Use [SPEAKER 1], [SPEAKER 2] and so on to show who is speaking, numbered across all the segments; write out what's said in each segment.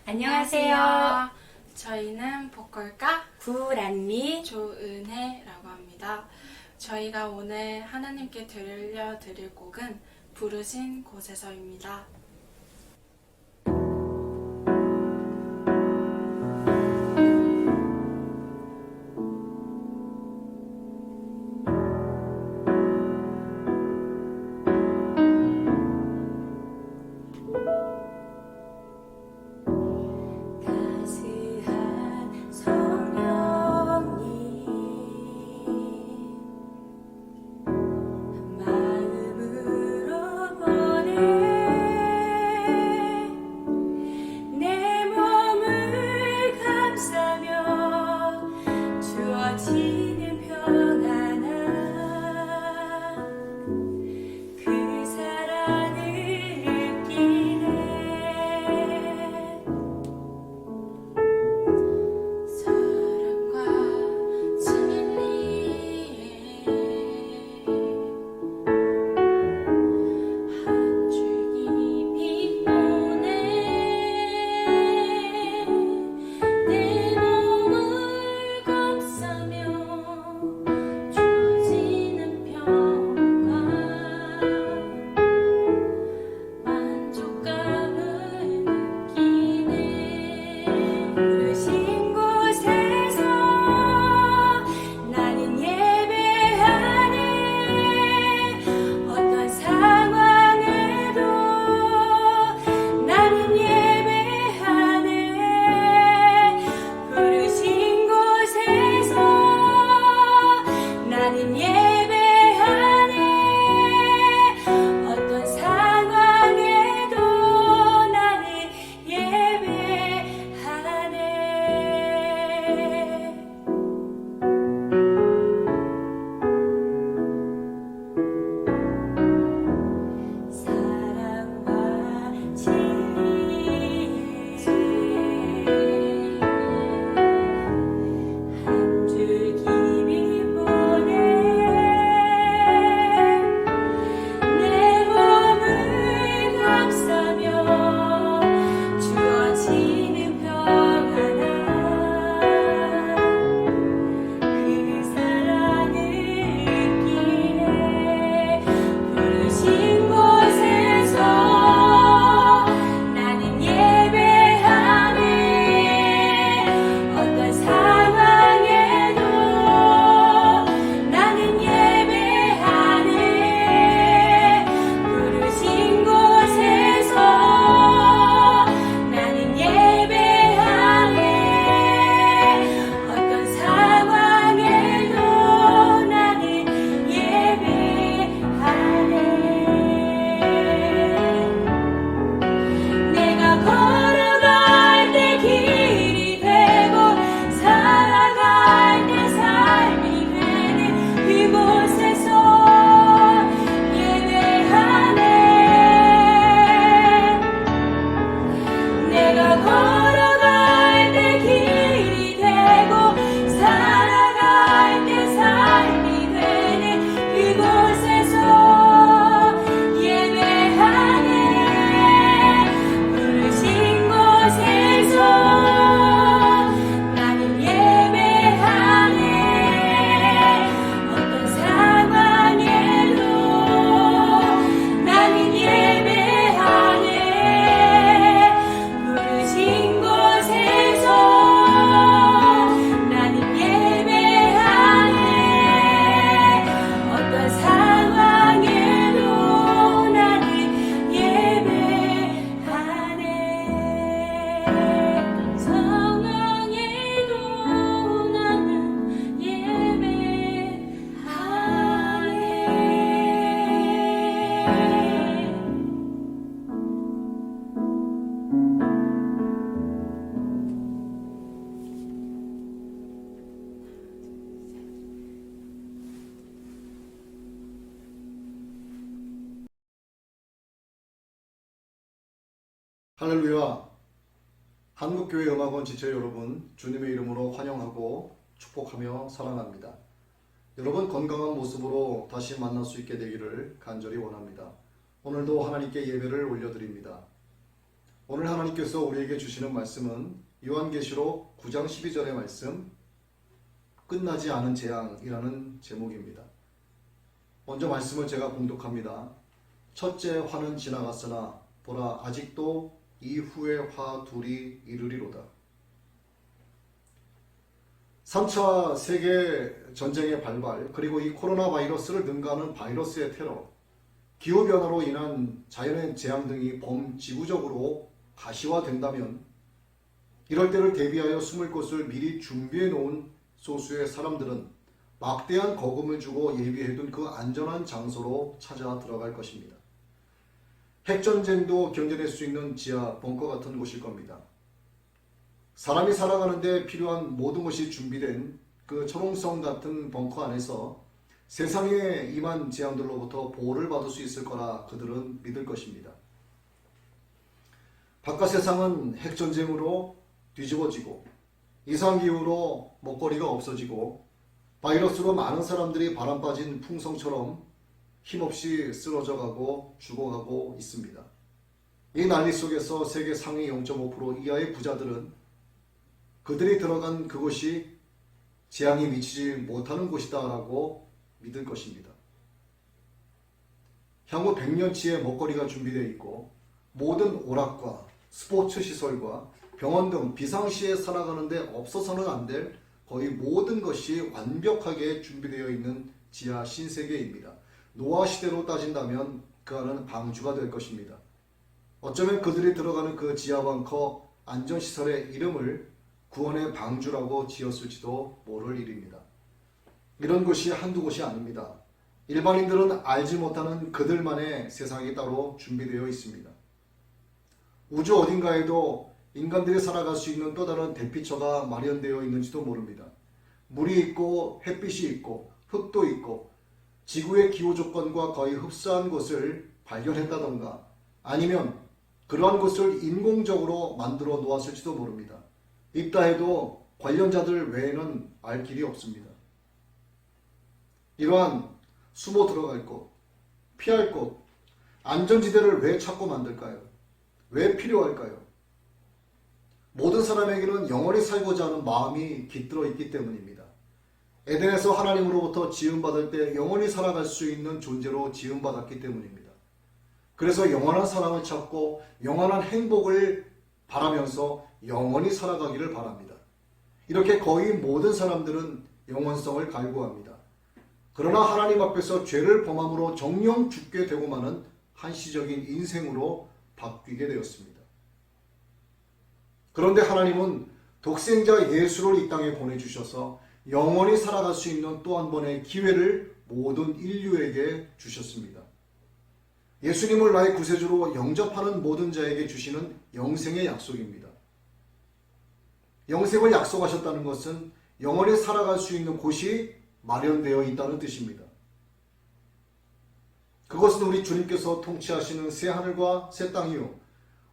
[SPEAKER 1] 안녕하세요.
[SPEAKER 2] 저희는 보컬가
[SPEAKER 1] 구란미
[SPEAKER 2] 조은혜라고 합니다. 저희가 오늘 하나님께 들려드릴 곡은 부르신 곳에서입니다.
[SPEAKER 1] 따스한 성령님 마음으로 보내 내 몸을 감싸며 주어지는 평안함 그 사랑을 느끼네
[SPEAKER 2] 사랑과 진리에 한 줄기 빛보내 내 몸을 감싸며 주어지는 평강 만족감을 느끼네.
[SPEAKER 1] 부르신 곳에서 나는 예배하네 어떤 상황에도 나는 예배하네 부르신 곳에서 나는 예배하네 어떤 상황에도 나는 예배하네 사랑과 진리에 한 줄기 빛보내 내 몸을 감싸며 주어지는 평안함 그 사랑을 느끼네 부르신 곳에서 나는 예배하네 어떤 상황에도 나는 예배하네 부르신 곳에서 나는 예배하네 어떤 상황에도 나는 예배하네 내가 걸어갈 때 길이 되고 살아갈 때 삶이 되는 그곳에서 예배하네 내가 걸어갈 때 길이 되고 살아갈 때 삶이 되는 그곳에서 예배하네 부르신 곳에서 나는 예배하네 어떤 상황에도 나는 예배하네 부르신 곳에서 나는 예배하네 어떤 상황에도 나는 예배하네 상황에도 나는 예배하네
[SPEAKER 3] 할렐루야! 한국교회 음악원 지체 여러분, 주님의 이름으로 환영하고 축복하며 사랑합니다. 여러분 건강한 모습으로 다시 만날 수 있게 되기를 간절히 원합니다. 오늘도 하나님께 예배를 올려드립니다. 오늘 하나님께서 우리에게 주시는 말씀은 요한계시록 9장 12절의 말씀, 끝나지 않은 재앙이라는 제목입니다. 먼저 말씀을 제가 봉독합니다. 첫째 화는 지나갔으나 보라 아직도 이후의 화 둘이 이르리로다. 3차 세계전쟁의 발발, 그리고 이 코로나 바이러스를 능가하는 바이러스의 테러, 기후변화로 인한 자연의 재앙 등이 범지구적으로 가시화된다면 이럴 때를 대비하여 숨을 곳을 미리 준비해 놓은 소수의 사람들은 막대한 거금을 주고 예비해둔 그 안전한 장소로 찾아 들어갈 것입니다. 핵전쟁도 견뎌낼 수 있는 지하 벙커 같은 곳일 겁니다. 사람이 살아가는데 필요한 모든 것이 준비된 그 초롱성 같은 벙커 안에서 세상에 임한 재앙들로부터 보호를 받을 수 있을 거라 그들은 믿을 것입니다. 바깥 세상은 핵전쟁으로 뒤집어지고 이상기후로 먹거리가 없어지고 바이러스로 많은 사람들이 바람 빠진 풍성처럼 힘없이 쓰러져가고 죽어가고 있습니다. 이 난리 속에서 세계 상위 0.5% 이하의 부자들은 그들이 들어간 그곳이 재앙이 미치지 못하는 곳이다 라고 믿을 것입니다. 향후 100년치의 먹거리가 준비되어 있고 모든 오락과 스포츠 시설과 병원 등 비상시에 살아가는데 없어서는 안 될 거의 모든 것이 완벽하게 준비되어 있는 지하 신세계입니다. 노아 시대로 따진다면 그 안은 방주가 될 것입니다. 어쩌면 그들이 들어가는 그 지하 벙커 안전시설의 이름을 구원의 방주라고 지었을지도 모를 일입니다. 이런 곳이 한두 곳이 아닙니다. 일반인들은 알지 못하는 그들만의 세상이 따로 준비되어 있습니다. 우주 어딘가에도 인간들이 살아갈 수 있는 또 다른 대피처가 마련되어 있는지도 모릅니다. 물이 있고 햇빛이 있고 흙도 있고 지구의 기후 조건과 거의 흡사한 곳을 발견했다던가 아니면 그러한 곳을 인공적으로 만들어 놓았을지도 모릅니다. 있다 해도 관련자들 외에는 알 길이 없습니다. 이러한 숨어 들어갈 곳, 피할 곳, 안전지대를 왜 찾고 만들까요? 왜 필요할까요? 모든 사람에게는 영원히 살고자 하는 마음이 깃들어 있기 때문입니다. 에덴에서 하나님으로부터 지음받을 때 영원히 살아갈 수 있는 존재로 지음받았기 때문입니다. 그래서 영원한 사랑을 찾고 영원한 행복을 바라면서 영원히 살아가기를 바랍니다. 이렇게 거의 모든 사람들은 영원성을 갈구합니다. 그러나 하나님 앞에서 죄를 범함으로 정령 죽게 되고 마는 한시적인 인생으로 바뀌게 되었습니다. 그런데 하나님은 독생자 예수를 이 땅에 보내주셔서 영원히 살아갈 수 있는 또 한 번의 기회를 모든 인류에게 주셨습니다. 예수님을 나의 구세주로 영접하는 모든 자에게 주시는 영생의 약속입니다. 영생을 약속하셨다는 것은 영원히 살아갈 수 있는 곳이 마련되어 있다는 뜻입니다. 그것은 우리 주님께서 통치하시는 새 하늘과 새 땅이요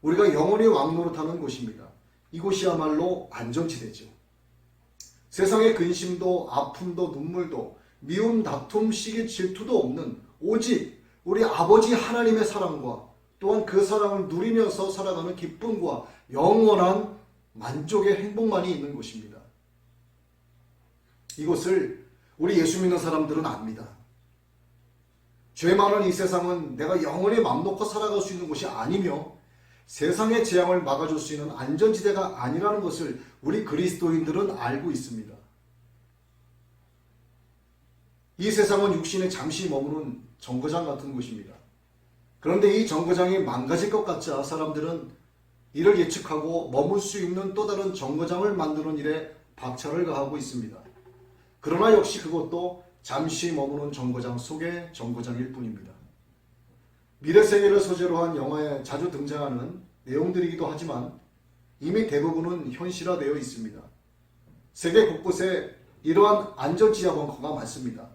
[SPEAKER 3] 우리가 영원히 왕노릇하는 곳입니다. 이곳이야말로 안전지대죠. 세상의 근심도 아픔도 눈물도 미움 다툼 시기 질투도 없는 오직 우리 아버지 하나님의 사랑과 또한 그 사랑을 누리면서 살아가는 기쁨과 영원한 만족의 행복만이 있는 곳입니다. 이곳을 우리 예수 믿는 사람들은 압니다. 죄 많은 이 세상은 내가 영원히 맘 놓고 살아갈 수 있는 곳이 아니며 세상의 재앙을 막아줄 수 있는 안전지대가 아니라는 것을 우리 그리스도인들은 알고 있습니다. 이 세상은 육신에 잠시 머무는 정거장 같은 곳입니다. 그런데 이 정거장이 망가질 것 같자 사람들은 이를 예측하고 머물 수 있는 또 다른 정거장을 만드는 일에 박차를 가하고 있습니다. 그러나 역시 그것도 잠시 머무는 정거장 속의 정거장일 뿐입니다. 미래세계를 소재로 한 영화에 자주 등장하는 내용들이기도 하지만 이미 대부분은 현실화되어 있습니다. 세계 곳곳에 이러한 안전지하 벙커가 많습니다.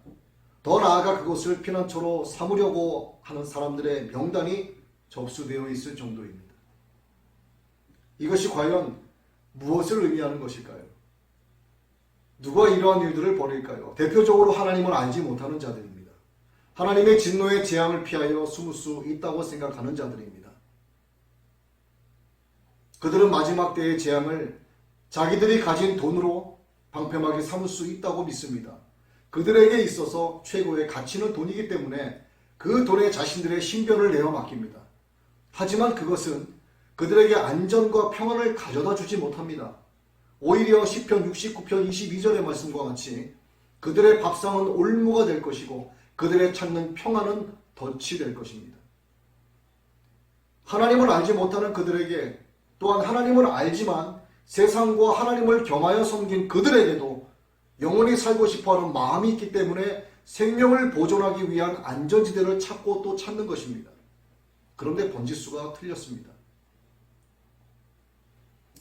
[SPEAKER 3] 더 나아가 그것을 피난처로 삼으려고 하는 사람들의 명단이 접수되어 있을 정도입니다. 이것이 과연 무엇을 의미하는 것일까요? 누가 이러한 일들을 벌일까요? 대표적으로 하나님을 알지 못하는 자들입니다. 하나님의 진노의 재앙을 피하여 숨을 수 있다고 생각하는 자들입니다. 그들은 마지막 때의 재앙을 자기들이 가진 돈으로 방패막이 삼을 수 있다고 믿습니다. 그들에게 있어서 최고의 가치는 돈이기 때문에 그 돈에 자신들의 신변을 내어 맡깁니다. 하지만 그것은 그들에게 안전과 평안을 가져다 주지 못합니다. 오히려 시편 69편 22절의 말씀과 같이 그들의 밥상은 올무가 될 것이고 그들의 찾는 평안은 덫이 될 것입니다. 하나님을 알지 못하는 그들에게, 또한 하나님을 알지만 세상과 하나님을 겸하여 섬긴 그들에게도 영원히 살고 싶어하는 마음이 있기 때문에 생명을 보존하기 위한 안전지대를 찾고 또 찾는 것입니다. 그런데 번지수가 틀렸습니다.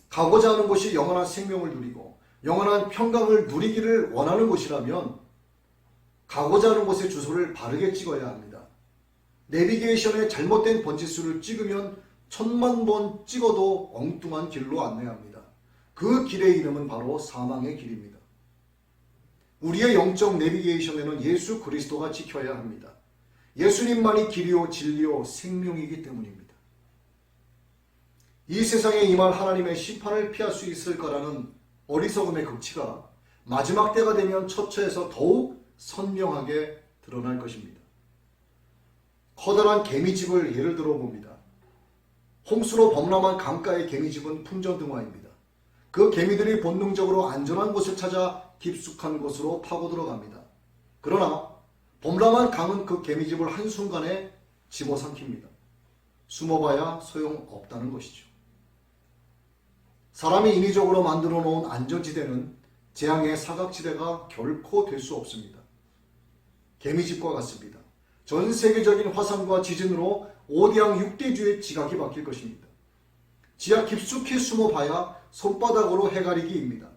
[SPEAKER 3] 가고자 하는 곳이 영원한 생명을 누리고 영원한 평강을 누리기를 원하는 곳이라면 가고자 하는 곳의 주소를 바르게 찍어야 합니다. 내비게이션에 잘못된 번지수를 찍으면 1000만 번 찍어도 엉뚱한 길로 안내합니다. 그 길의 이름은 바로 사망의 길입니다. 우리의 영적 내비게이션에는 예수 그리스도가 지켜야 합니다. 예수님만이 길이요 진리요 생명이기 때문입니다. 이 세상에 임할 하나님의 심판을 피할 수 있을 거라는 어리석음의 극치가 마지막 때가 되면 처처에서 더욱 선명하게 드러날 것입니다. 커다란 개미집을 예를 들어 봅니다. 홍수로 범람한 강가의 개미집은 풍전등화입니다. 그 개미들이 본능적으로 안전한 곳을 찾아 깊숙한 곳으로 파고 들어갑니다. 그러나 범람한 강은 그 개미집을 한순간에 집어삼킵니다. 숨어봐야 소용없다는 것이죠. 사람이 인위적으로 만들어 놓은 안전지대는 재앙의 사각지대가 결코 될 수 없습니다. 개미집과 같습니다. 전 세계적인 화산과 지진으로 오대양 6대주의 지각이 박힐 것입니다. 지하 깊숙이 숨어봐야 손바닥으로 해가리기입니다.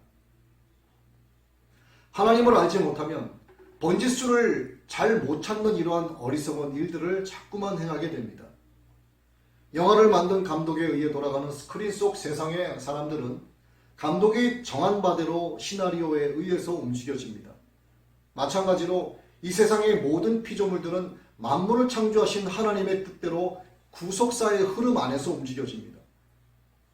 [SPEAKER 3] 하나님을 알지 못하면 번지수를 잘 못 찾는 이러한 어리석은 일들을 자꾸만 행하게 됩니다. 영화를 만든 감독에 의해 돌아가는 스크린 속 세상의 사람들은 감독이 정한 바대로 시나리오에 의해서 움직여집니다. 마찬가지로 이 세상의 모든 피조물들은 만물을 창조하신 하나님의 뜻대로 구속사의 흐름 안에서 움직여집니다.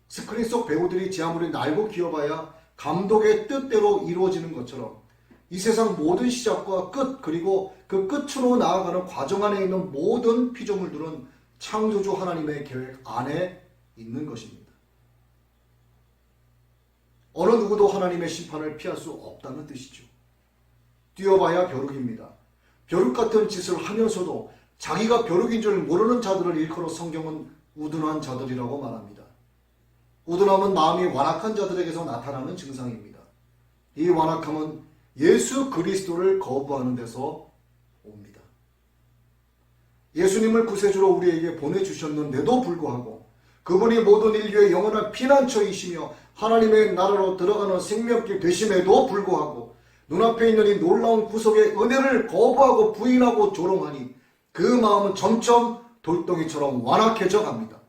[SPEAKER 3] 스크린 속 배우들이 제 아무리 날고 기어봐야 감독의 뜻대로 이루어지는 것처럼 이 세상 모든 시작과 끝, 그리고 그 끝으로 나아가는 과정 안에 있는 모든 피조물들은 창조주 하나님의 계획 안에 있는 것입니다. 어느 누구도 하나님의 심판을 피할 수 없다는 뜻이죠. 뛰어봐야 벼룩입니다. 벼룩 같은 짓을 하면서도 자기가 벼룩인 줄 모르는 자들을 일컬어 성경은 우둔한 자들이라고 말합니다. 우둔함은 마음이 완악한 자들에게서 나타나는 증상입니다. 이 완악함은 예수 그리스도를 거부하는 데서 옵니다. 예수님을 구세주로 우리에게 보내주셨는데도 불구하고 그분이 모든 인류의 영원한 피난처이시며 하나님의 나라로 들어가는 생명길 되심에도 불구하고 눈앞에 있는 이 놀라운 구속의 은혜를 거부하고 부인하고 조롱하니 그 마음은 점점 돌덩이처럼 완악해져 갑니다.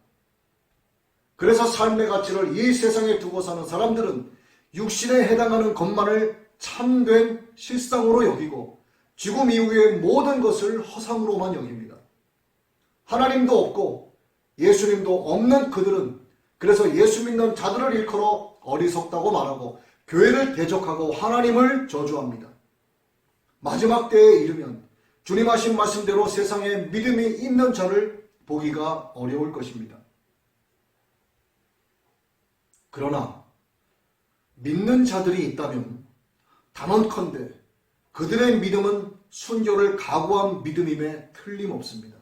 [SPEAKER 3] 그래서 삶의 가치를 이 세상에 두고 사는 사람들은 육신에 해당하는 것만을 참된 실상으로 여기고 죽음 이후의 모든 것을 허상으로만 여깁니다. 하나님도 없고 예수님도 없는 그들은 그래서 예수 믿는 자들을 일컬어 어리석다고 말하고 교회를 대적하고 하나님을 저주합니다. 마지막 때에 이르면 주님 하신 말씀대로 세상에 믿음이 있는 자를 보기가 어려울 것입니다. 그러나 믿는 자들이 있다면 단언컨대 그들의 믿음은 순교를 각오한 믿음임에 틀림없습니다.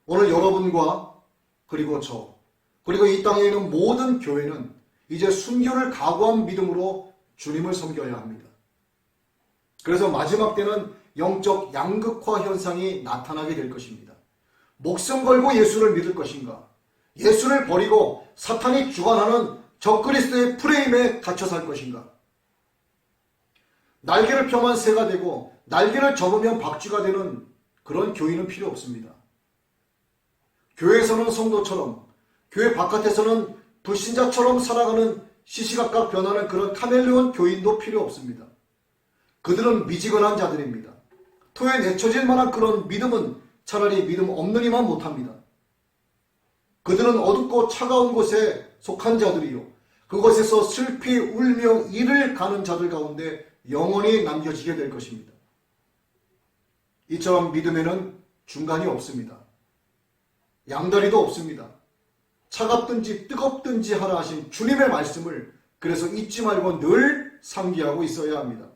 [SPEAKER 3] 오늘 여러분과 그리고 저 그리고 이 땅에 있는 모든 교회는 이제 순교를 각오한 믿음으로 주님을 섬겨야 합니다. 그래서 마지막 때는 영적 양극화 현상이 나타나게 될 것입니다. 목숨 걸고 예수를 믿을 것인가? 예수를 버리고 사탄이 주관하는 적그리스도의 프레임에 갇혀 살 것인가? 날개를 펴면 새가 되고 날개를 접으면 박쥐가 되는 그런 교인은 필요 없습니다. 교회에서는 성도처럼 교회 바깥에서는 불신자처럼 살아가는 시시각각 변하는 그런 카멜레온 교인도 필요 없습니다. 그들은 미지근한 자들입니다. 토에 내쳐질 만한 그런 믿음은 차라리 믿음 없느니만 못합니다. 그들은 어둡고 차가운 곳에 속한 자들이요 그곳에서 슬피 울며 이를 가는 자들 가운데 영원히 남겨지게 될 것입니다. 이처럼 믿음에는 중간이 없습니다. 양다리도 없습니다. 차갑든지 뜨겁든지 하라 하신 주님의 말씀을 그래서 잊지 말고 늘 상기하고 있어야 합니다.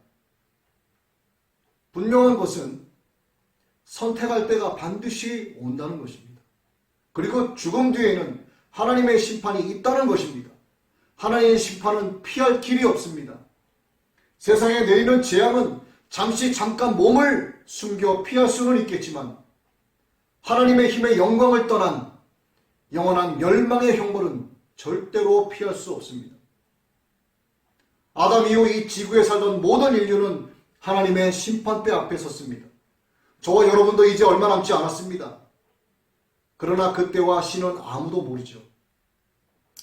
[SPEAKER 3] 분명한 것은 선택할 때가 반드시 온다는 것입니다. 그리고 죽음 뒤에는 하나님의 심판이 있다는 것입니다. 하나님의 심판은 피할 길이 없습니다. 세상에 내리는 재앙은 잠깐 몸을 숨겨 피할 수는 있겠지만 하나님의 힘의 영광을 떠난 영원한 멸망의 형벌은 절대로 피할 수 없습니다. 아담 이후 이 지구에 살던 모든 인류는 하나님의 심판대 앞에 섰습니다. 저와 여러분도 이제 얼마 남지 않았습니다. 그러나 그때와 신은 아무도 모르죠.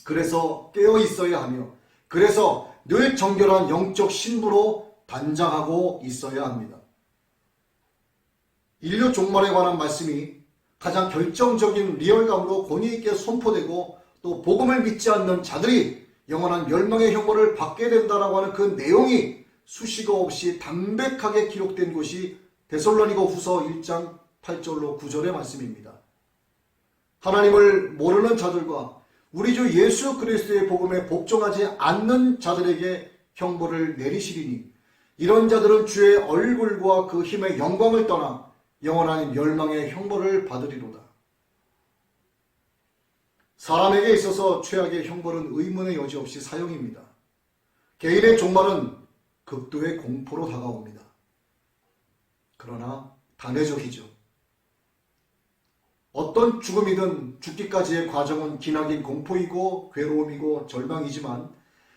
[SPEAKER 3] 그래서 깨어 있어야 하며 그래서 늘 정결한 영적 신부로 단장하고 있어야 합니다. 인류 종말에 관한 말씀이 가장 결정적인 리얼감으로 권위 있게 선포되고 또 복음을 믿지 않는 자들이 영원한 멸망의 형벌을 받게 된다라고 하는 그 내용이 수식어 없이 담백하게 기록된 곳이 데살로니가 후서 1장 8절로 9절의 말씀입니다. 하나님을 모르는 자들과 우리 주 예수 그리스도의 복음에 복종하지 않는 자들에게 형벌을 내리시리니 이런 자들은 주의 얼굴과 그 힘의 영광을 떠나 영원한 멸망의 형벌을 받으리로다. 사람에게 있어서 최악의 형벌은 의문의 여지 없이 사형입니다. 개인의 종말은 극도의 공포로 다가옵니다. 그러나 단회적이죠. 어떤 죽음이든 죽기까지의 과정은 기나긴 공포이고 괴로움이고 절망이지만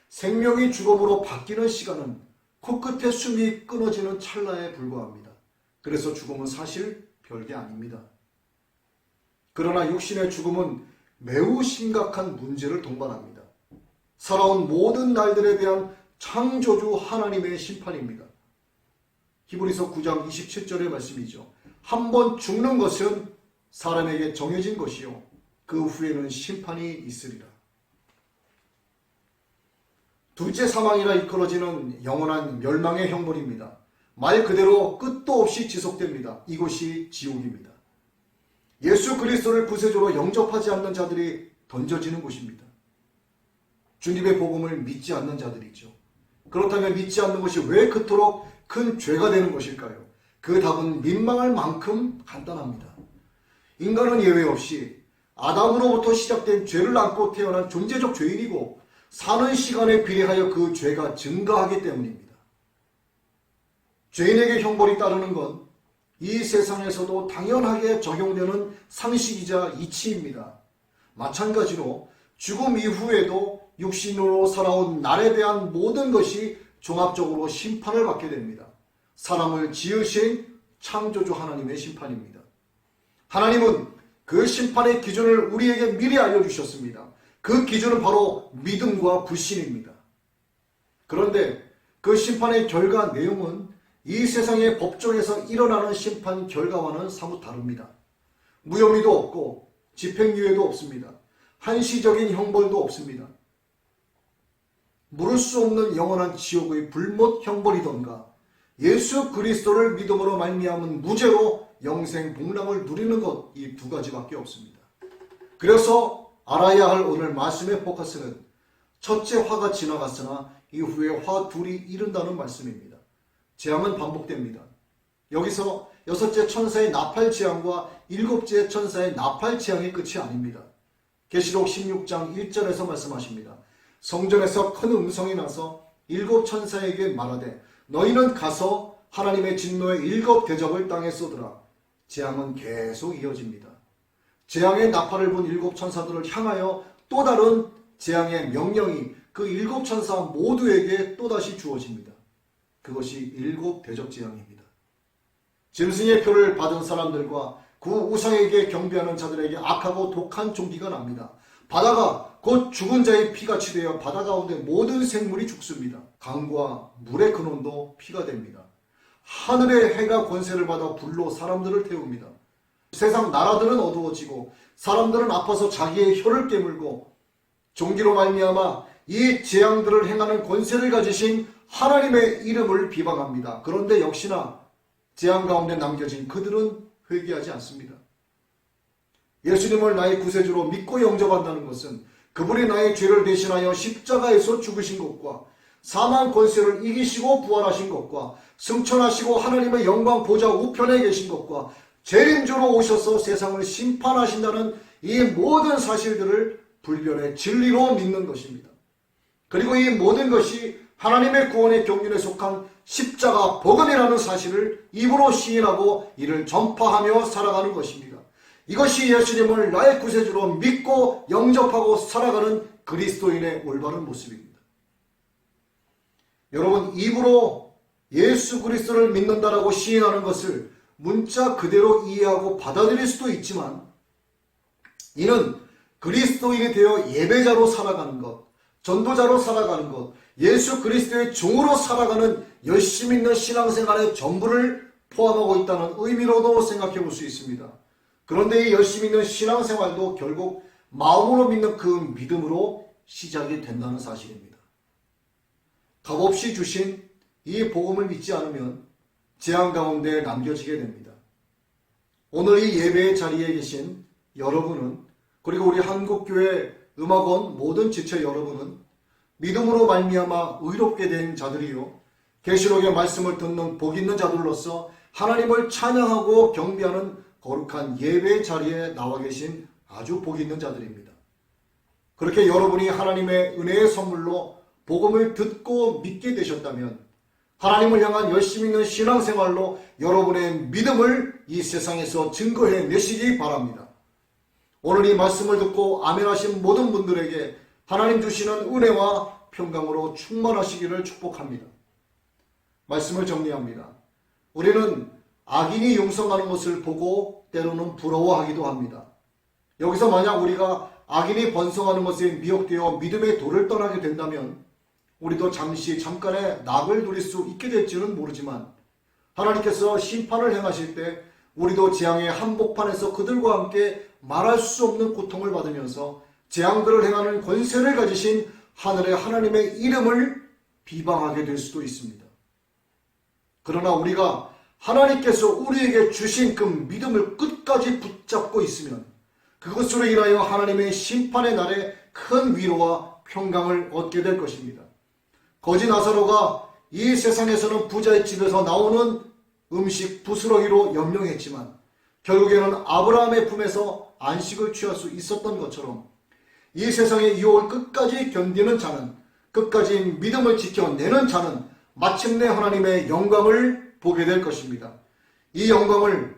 [SPEAKER 3] 생명이 죽음으로 바뀌는 시간은 코끝에 숨이 끊어지는 찰나에 불과합니다. 그래서 죽음은 사실 별게 아닙니다. 그러나 육신의 죽음은 매우 심각한 문제를 동반합니다. 살아온 모든 날들에 대한 창조주 하나님의 심판입니다. 히브리서 9장 27절의 말씀이죠. 한 번 죽는 것은 사람에게 정해진 것이요 그 후에는 심판이 있으리라. 둘째 사망이라 이끌어지는 영원한 멸망의 형벌입니다. 말 그대로 끝도 없이 지속됩니다. 이곳이 지옥입니다. 예수 그리스도를 구세주로 영접하지 않는 자들이 던져지는 곳입니다. 주님의 복음을 믿지 않는 자들이죠. 그렇다면 믿지 않는 것이 왜 그토록 큰 죄가 되는 것일까요? 그 답은 민망할 만큼 간단합니다. 인간은 예외 없이 아담으로부터 시작된 죄를 안고 태어난 존재적 죄인이고 사는 시간에 비례하여 그 죄가 증가하기 때문입니다. 죄인에게 형벌이 따르는 건 이 세상에서도 당연하게 적용되는 상식이자 이치입니다. 마찬가지로 죽음 이후에도 육신으로 살아온 날에 대한 모든 것이 종합적으로 심판을 받게 됩니다. 사람을 지으신 창조주 하나님의 심판입니다. 하나님은 그 심판의 기준을 우리에게 미리 알려주셨습니다. 그 기준은 바로 믿음과 불신입니다. 그런데 그 심판의 결과 내용은 이 세상의 법정에서 일어나는 심판 결과와는 사뭇 다릅니다. 무혐의도 없고 집행유예도 없습니다. 한시적인 형벌도 없습니다. 물을 수 없는 영원한 지옥의 불못 형벌이던가 예수 그리스도를 믿음으로 말미암은 무죄로 영생 복락을 누리는 것, 이 두 가지밖에 없습니다. 그래서 알아야 할 오늘 말씀의 포커스는 첫째 화가 지나갔으나 이후에 화 둘이 이른다는 말씀입니다. 재앙은 반복됩니다. 여기서 여섯째 천사의 나팔 재앙과 일곱째 천사의 나팔 재앙의 끝이 아닙니다. 계시록 16장 1절에서 말씀하십니다. 성전에서 큰 음성이 나서 일곱 천사에게 말하되 너희는 가서 하나님의 진노의 일곱 대접을 땅에 쏟으라. 재앙은 계속 이어집니다. 재앙의 나팔을 본 일곱 천사들을 향하여 또 다른 재앙의 명령이 그 일곱 천사 모두에게 또다시 주어집니다. 그것이 일곱 대접 재앙입니다. 짐승의 표를 받은 사람들과 그 우상에게 경배하는 자들에게 악하고 독한 종기가 납니다. 바다가 곧 죽은 자의 피같이 되어 바다 가운데 모든 생물이 죽습니다. 강과 물의 근원도 피가 됩니다. 하늘의 해가 권세를 받아 불로 사람들을 태웁니다. 세상 나라들은 어두워지고 사람들은 아파서 자기의 혀를 깨물고 종기로 말미암아 이 재앙들을 행하는 권세를 가지신 하나님의 이름을 비방합니다. 그런데 역시나 재앙 가운데 남겨진 그들은 회개하지 않습니다. 예수님을 나의 구세주로 믿고 영접한다는 것은 그분이 나의 죄를 대신하여 십자가에서 죽으신 것과 사망 권세를 이기시고 부활하신 것과 승천하시고 하나님의 영광 보좌 우편에 계신 것과 재림주로 오셔서 세상을 심판하신다는 이 모든 사실들을 불변의 진리로 믿는 것입니다. 그리고 이 모든 것이 하나님의 구원의 경륜에 속한 십자가 복음이라는 사실을 입으로 시인하고 이를 전파하며 살아가는 것입니다. 이것이 예수님을 나의 구세주로 믿고 영접하고 살아가는 그리스도인의 올바른 모습입니다. 여러분, 입으로 예수 그리스도를 믿는다라고 시인하는 것을 문자 그대로 이해하고 받아들일 수도 있지만 이는 그리스도인이 되어 예배자로 살아가는 것, 전도자로 살아가는 것, 예수 그리스도의 종으로 살아가는 열심 있는 신앙생활의 전부를 포함하고 있다는 의미로도 생각해 볼 수 있습니다. 그런데 이 열심 있는 신앙생활도 결국 마음으로 믿는 그 믿음으로 시작이 된다는 사실입니다. 값없이 주신 이 복음을 믿지 않으면 재앙 가운데 남겨지게 됩니다. 오늘 이 예배의 자리에 계신 여러분은, 그리고 우리 한국교회 음악원 모든 지체 여러분은 믿음으로 말미암아 의롭게 된 자들이요 계시록의 말씀을 듣는 복 있는 자들로서 하나님을 찬양하고 경배하는 거룩한 예배의 자리에 나와 계신 아주 복 있는 자들입니다. 그렇게 여러분이 하나님의 은혜의 선물로 복음을 듣고 믿게 되셨다면 하나님을 향한 열심 있는 신앙생활로 여러분의 믿음을 이 세상에서 증거해 내시기 바랍니다. 오늘 이 말씀을 듣고 아멘하신 모든 분들에게 하나님 주시는 은혜와 평강으로 충만하시기를 축복합니다. 말씀을 정리합니다. 우리는 악인이 용성하는 것을 보고 때로는 부러워하기도 합니다. 여기서 만약 우리가 악인이 번성하는 것에 미혹되어 믿음의 도를 떠나게 된다면 우리도 잠깐의 낙을 누릴 수 있게 될지는 모르지만 하나님께서 심판을 행하실 때 우리도 재앙의 한복판에서 그들과 함께 말할 수 없는 고통을 받으면서 재앙들을 행하는 권세를 가지신 하늘의 하나님의 이름을 비방하게 될 수도 있습니다. 그러나 우리가 하나님께서 우리에게 주신 그 믿음을 끝까지 붙잡고 있으면 그것으로 인하여 하나님의 심판의 날에 큰 위로와 평강을 얻게 될 것입니다. 거지 나사로가 이 세상에서는 부자의 집에서 나오는 음식 부스러기로 연명했지만 결국에는 아브라함의 품에서 안식을 취할 수 있었던 것처럼 이 세상의 유혹을 끝까지 견디는 자는, 끝까지 믿음을 지켜내는 자는 마침내 하나님의 영광을 보게 될 것입니다. 이 영광을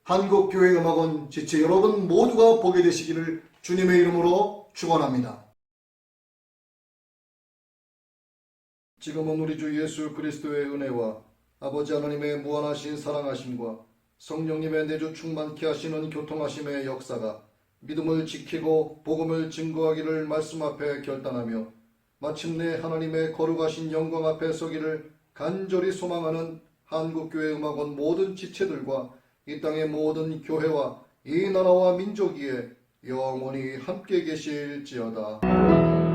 [SPEAKER 3] 한국교회음악원 지체 여러분 모두가 보게 되시기를 주님의 이름으로 축원합니다. 지금은 우리 주 예수 그리스도의 은혜와 아버지 하나님의 무한하신 사랑하심과 성령님의 내주 충만케 하시는 교통하심의 역사가 믿음을 지키고 복음을 증거하기를 말씀 앞에 결단하며 마침내 하나님의 거룩하신 영광 앞에 서기를 간절히 소망하는 한국교회 음악원 모든 지체들과 이 땅의 모든 교회와 이 나라와 민족 위에 영원히 함께 계실지어다.